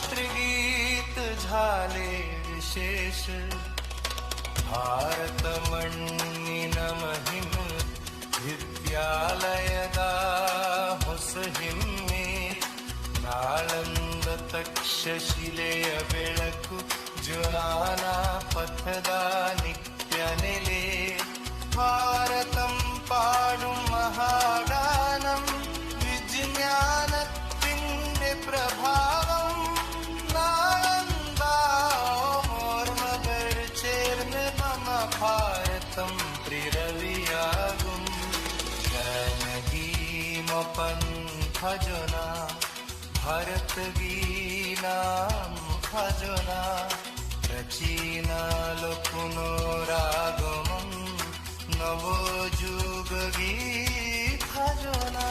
मातृगीत झाले विशेष भारत मण्ಣಿನ महिम विद्यालयदा ಹೊಸ ಹಿಮ್ಮೆ ನಾಳಂದ ತಕ್ಷಶಿಲೆಯ ಬೆಳಕು ಜ್ಞಾನ ಪಥದ ನಿತ್ಯ ನೆಲೆ ഭാരതം പാടും മഹാഗാനം വിജ്ഞാനത്തിന്റെ പ്രഭാവം ഓർമ്മകൾ ചേർന്ന് മമ ഭാരതം പ്രിരവിയാകും ജനഗീമപൻ ഭജന ഭരത് ഗീനാം ഭജന रचीनालो पुनरागमन नवो जुग गीत भजना।